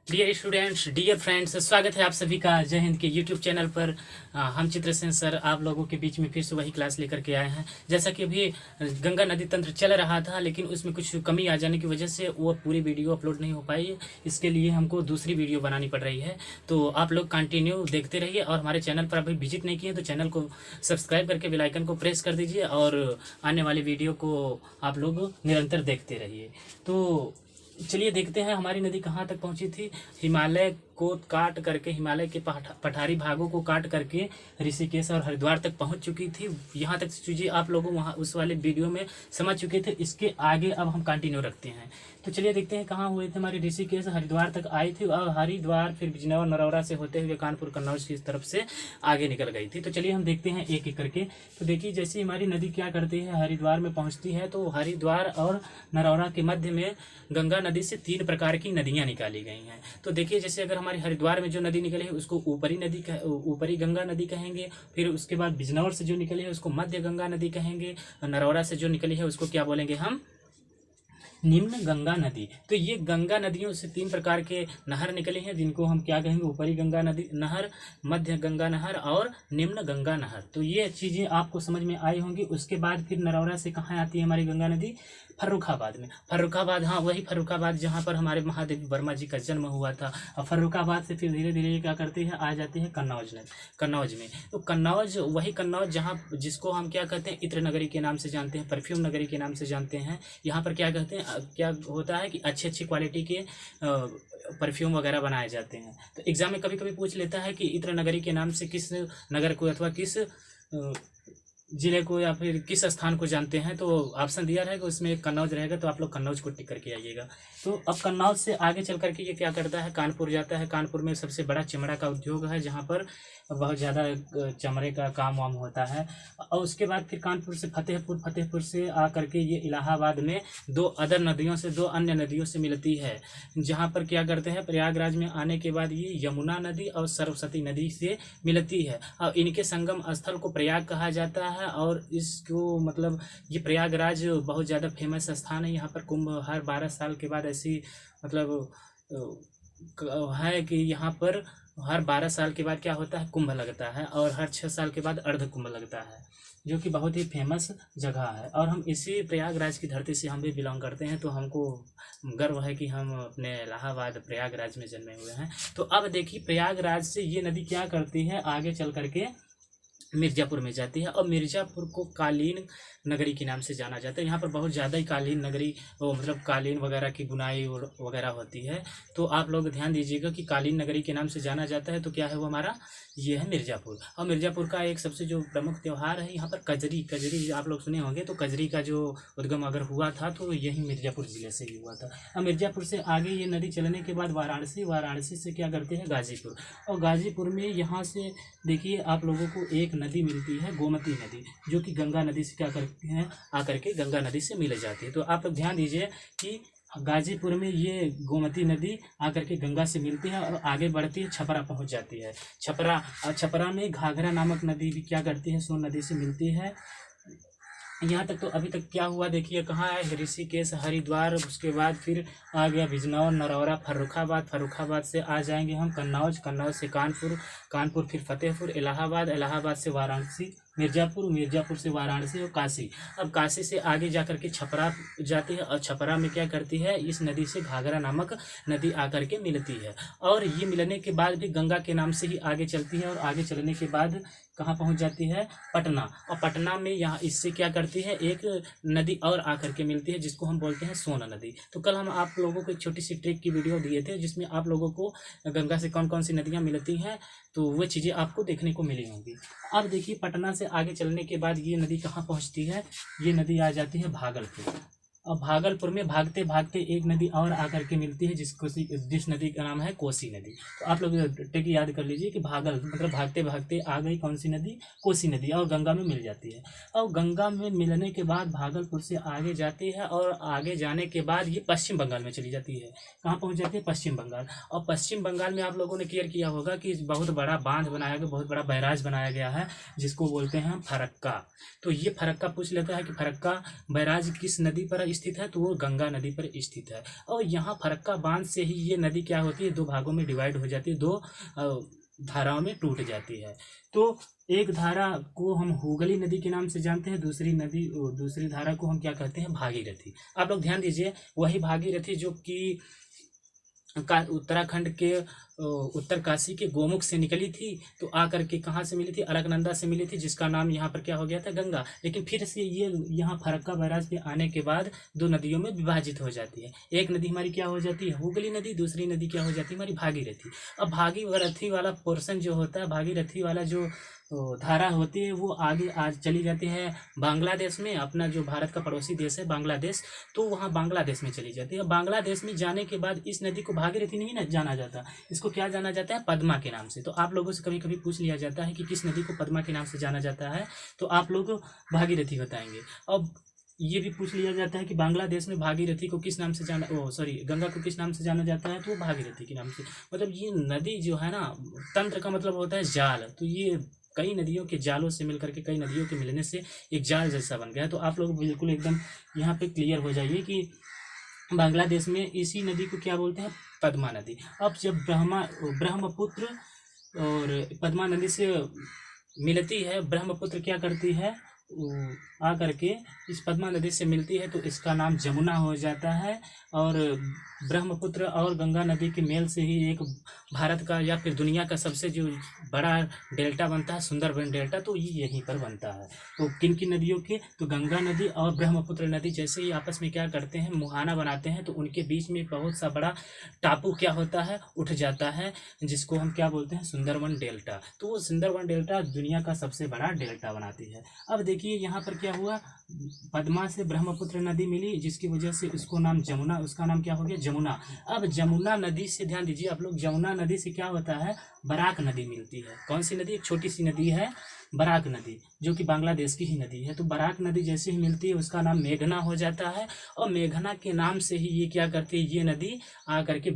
Dear students, dear friends, स्वागत है आप सभी का जय हिंद के यूट्यूब चैनल पर। हम चित्रसेन सर आप लोगों के बीच में फिर से वही क्लास लेकर के आए हैं। जैसा कि अभी गंगा नदी तंत्र चल रहा था, लेकिन उसमें कुछ कमी आ जाने की वजह से वो पूरी वीडियो अपलोड नहीं हो पाई। इसके लिए हमको दूसरी वीडियो बनानी पड़ रही है। तो आप लोग कंटिन्यू देखते रहिए, और हमारे चैनल पर अभी विजिट नहीं किए तो चैनल को सब्सक्राइब करके बेल आइकन को प्रेस कर दीजिए, और आने वाली वीडियो को आप लोग निरंतर देखते रहिए। तो चलिए देखते हैं हमारी नदी कहाँ तक पहुँची थी। हिमालय को काट करके, हिमालय के पठारी भागों को काट करके ऋषिकेश और हरिद्वार तक पहुँच चुकी थी। यहाँ तक चीज़ें आप लोगों वहाँ उस वाले वीडियो में समझ चुके थे। इसके आगे अब हम कंटिन्यू रखते हैं। तो चलिए देखते हैं कहाँ हुए थे हमारे ऋषिकेश हरिद्वार तक आई थी, और हरिद्वार फिर बिजनौर नरौरा से होते हुए कानपुर कन्नौज की तरफ से आगे निकल गई थी। तो चलिए हम देखते हैं एक एक करके। तो देखिए जैसे हमारी नदी क्या करती है, हरिद्वार में पहुँचती है तो हरिद्वार और नरौरा के मध्य में गंगा नदी से 3 प्रकार की नदियाँ निकाली गई हैं। तो देखिए जैसे अगर हमारी हरिद्वार में जो नदी निकली है उसको ऊपरी गंगा नदी कहेंगे। फिर उसके बाद बिजनौर से जो निकली है उसको मध्य गंगा नदी कहेंगे। नरौरा से जो निकली है उसको क्या बोलेंगे हम, निम्न गंगा नदी। तो ये गंगा नदियों से 3 प्रकार के नहर निकले हैं, जिनको हम क्या कहेंगे, ऊपरी गंगा नदी नहर, मध्य गंगा नहर और निम्न गंगा नहर। तो ये चीज़ें आपको समझ में आई होंगी। उसके बाद फिर नरौरा से कहाँ आती है हमारी गंगा नदी, फर्रुखाबाद में। फर्रुखाबाद, हाँ वही फर्रुखाबाद जहाँ पर हमारे महादेव वर्मा जी का जन्म हुआ था। और फर्रुखाबाद से फिर धीरे धीरे क्या करते हैं, आ जाते हैं कन्नौज में। तो कन्नौज, वही कन्नौज जहाँ जिसको हम क्या कहते हैं, इत्र नगरी के नाम से जानते हैं, परफ्यूम नगरी के नाम से जानते हैं। यहाँ पर क्या कहते हैं, क्या होता है कि अच्छी अच्छी क्वालिटी के परफ्यूम वगैरह बनाए जाते हैं। तो एग्जाम में कभी कभी पूछ लेता है कि इत्र नगरी के नाम से किस नगर को अथवा किस जिले को या फिर किस स्थान को जानते हैं। तो ऑप्शन दिया रहेगा, उसमें एक कन्नौज रहेगा, तो आप लोग कन्नौज को टिक करके आइएगा। तो अब कन्नौज से आगे चल करके ये क्या करता है, कानपुर जाता है। कानपुर में सबसे बड़ा चमड़ा का उद्योग है, जहाँ पर बहुत ज़्यादा चमड़े का काम वाम होता है। और उसके बाद फिर कानपुर से फतेहपुर से आ करके ये इलाहाबाद में 2 अन्य नदियों से मिलती है। जहाँ पर क्या करते हैं, प्रयागराज में आने के बाद ये यमुना नदी और सरस्वती नदी से मिलती है, और इनके संगम स्थल को प्रयाग कहा जाता है। और इसको मतलब ये प्रयागराज बहुत ज़्यादा फेमस स्थान है। यहाँ पर कुंभ हर 12 साल के बाद ऐसी मतलब है कि यहाँ पर हर 12 साल के बाद क्या होता है, कुंभ लगता है, और हर 6 साल के बाद अर्ध कुंभ लगता है, जो कि बहुत ही फेमस जगह है। और हम इसी प्रयागराज की धरती से हम भी बिलोंग करते हैं, तो हमको गर्व है कि हम अपने इलाहाबाद प्रयागराज में जन्मे हुए हैं। तो अब देखिए प्रयागराज से ये नदी क्या करती है, आगे चल करके मिर्ज़ापुर में जाती है। और मिर्ज़ापुर को कालीन नगरी के नाम से जाना जाता है। यहाँ पर बहुत ज़्यादा ही कालीन नगरी, मतलब कालीन वगैरह की बुनाई वगैरह होती है। तो आप लोग ध्यान दीजिएगा कि कालीन नगरी के नाम से जाना जाता है। तो क्या है वो हमारा, ये है मिर्ज़ापुर। और मिर्ज़ापुर का एक सबसे जो प्रमुख त्यौहार है यहाँ पर कजरी आप लोग सुने होंगे। तो कजरी का जो उद्गम अगर हुआ था तो यही मिर्ज़ापुर ज़िले से ही हुआ था। और मिर्ज़ापुर से आगे ये नदी चलने के बाद वाराणसी से क्या करते हैं, गाजीपुर। और गाजीपुर में यहाँ से देखिए आप लोगों को एक नदी मिलती है, गोमती नदी, जो कि गंगा नदी से क्या करती है, आकर के गंगा नदी से मिल जाती है। तो आप लोग ध्यान दीजिए कि गाजीपुर में ये गोमती नदी आकर के गंगा से मिलती है और आगे बढ़ती है, छपरा पहुंच जाती है। छपरा में घाघरा नामक नदी भी क्या करती है, सोन नदी से मिलती है। यहाँ तक तो अभी तक क्या हुआ, देखिए कहाँ है, ऋषिकेश हरिद्वार, उसके बाद फिर आ गया बिजनौर नरौरा फर्रुखाबाद से आ जाएंगे हम कन्नौज से कानपुर फिर फतेहपुर, इलाहाबाद से वाराणसी, मिर्ज़ापुर से वाराणसी और काशी। अब काशी से आगे जाकर के छपरा जाती है, और छपरा में क्या करती है, इस नदी से घाघरा नामक नदी आकर के मिलती है। और ये मिलने के बाद भी गंगा के नाम से ही आगे चलती है, और आगे चलने के बाद कहाँ पहुँच जाती है, पटना। और पटना में यहाँ इससे क्या करती है, एक नदी और आकर के मिलती है, जिसको हम बोलते हैं सोन नदी। तो कल हम आप लोगों को एक छोटी सी ट्रिक की वीडियो दिए थे, जिसमें आप लोगों को गंगा से कौन कौन सी नदियाँ मिलती हैं, तो वो चीज़ें आपको देखने को मिली होंगी। अब देखिए पटना से आगे चलने के बाद ये नदी कहाँ पहुँचती है, ये नदी आ जाती है भागलपुर। और भागलपुर में भागते भागते एक नदी और आकर के मिलती है, जिस नदी का नाम है कोसी नदी। तो आप लोग टिक याद कर लीजिए कि मतलब भागते भागते आ गई कौन सी नदी, कोसी नदी, और गंगा में मिल जाती है। और गंगा में मिलने के बाद भागलपुर से आगे जाती है, और आगे जाने के बाद ये पश्चिम बंगाल में चली जाती है। कहाँ पहुँच जाती है, पश्चिम बंगाल। और पश्चिम बंगाल में आप लोगों ने क्लियर किया होगा कि बहुत बड़ा बांध बनाया गया, बहुत बड़ा बैराज बनाया गया है, जिसको बोलते हैं फरक्का। तो ये फरक्का पूछ लेता है कि फरक्का बैराज किस नदी पर स्थित है, तो वो गंगा नदी पर स्थित है। और यहाँ फरक्का बांध से ही ये नदी क्या होती है, दो भागों में डिवाइड हो जाती है, दो धाराओं में टूट जाती है। तो एक धारा को हम हुगली नदी के नाम से जानते हैं, दूसरी धारा को हम क्या कहते हैं, भागीरथी। आप लोग ध्यान दीजिए, वही भागीरथी जो कि उत्तराखंड के उत्तरकाशी के गोमुख से निकली थी, तो आकर के कहाँ से मिली थी, अलकनंदा से मिली थी, जिसका नाम यहाँ पर क्या हो गया था, गंगा। लेकिन फिर से ये यहाँ फरक्का बैराज पे आने के बाद दो नदियों में विभाजित हो जाती है। एक नदी हमारी क्या हो जाती है, हुगली नदी, दूसरी नदी क्या हो जाती है, हमारी भागीरथी। अब भागीरथी वाला पोर्शन जो होता है, भागीरथी वाला जो धारा होती है, वो आगे आज चली जाती है बांग्लादेश में, अपना जो भारत का पड़ोसी देश है बांग्लादेश, तो वहाँ बांग्लादेश में चली जाती है। बांग्लादेश में जाने के बाद इस नदी को भागीरथी नहीं ना जाना जाता, इसको क्या जाना जाता है, पद्मा के नाम से। तो आप लोगों से कभी कभी पूछ लिया जाता है कि किस नदी को पद्मा के नाम से जाना जाता है, तो आप लोग भागीरथी बताएंगे। अब ये भी पूछ लिया जाता है कि बांग्लादेश में भागीरथी को किस नाम से गंगा को किस नाम से जाना जाता है, तो वो भागीरथी के नाम से। मतलब ये नदी जो है ना, तंत्र का मतलब होता है जाल, तो ये कई नदियों के जालों से मिलकर के, कई नदियों के मिलने से एक जाल जैसा बन गया है। तो आप लोग बिल्कुल एकदम यहाँ पे क्लियर हो जाइए कि बांग्लादेश में इसी नदी को क्या बोलते हैं, पद्मा नदी। अब जब ब्रह्मपुत्र और पद्मा नदी से मिलती है, ब्रह्मपुत्र क्या करती है, आ करके इस पद्मा नदी से मिलती है, तो इसका नाम जमुना हो जाता है। और ब्रह्मपुत्र और गंगा नदी के मेल से ही एक भारत का या फिर दुनिया का सबसे जो बड़ा डेल्टा बनता है, सुंदरबन डेल्टा, तो ये यहीं पर बनता है। तो किन किन नदियों के, तो गंगा नदी और ब्रह्मपुत्र नदी जैसे ही आपस में क्या करते हैं, मुहाना बनाते हैं, तो उनके बीच में बहुत सा बड़ा टापू क्या होता है, उठ जाता है, जिसको हम क्या बोलते हैं, सुंदरबन डेल्टा। तो वो सुंदरबन डेल्टा दुनिया का सबसे बड़ा डेल्टा बनाती है। अब देखिए यहाँ पर क्या हुआ, पद्मा से ब्रह्मपुत्र नदी मिली, जिसकी वजह से उसको नाम जमुना, उसका नाम क्या हो गया, जमुना। अब जमुना नदी से ध्यान दीजिए आप लोग, जमुना नदी से क्या होता है, बराक नदी मिलती है। कौन सी नदी, एक छोटी सी नदी है बराक नदी, जो कि बांग्लादेश की ही नदी है। तो बराक नदी जैसे ही मिलती है, उसका नाम मेघना हो जाता है, और मेघना के नाम से ही ये क्या करती है, ये नदी आ करके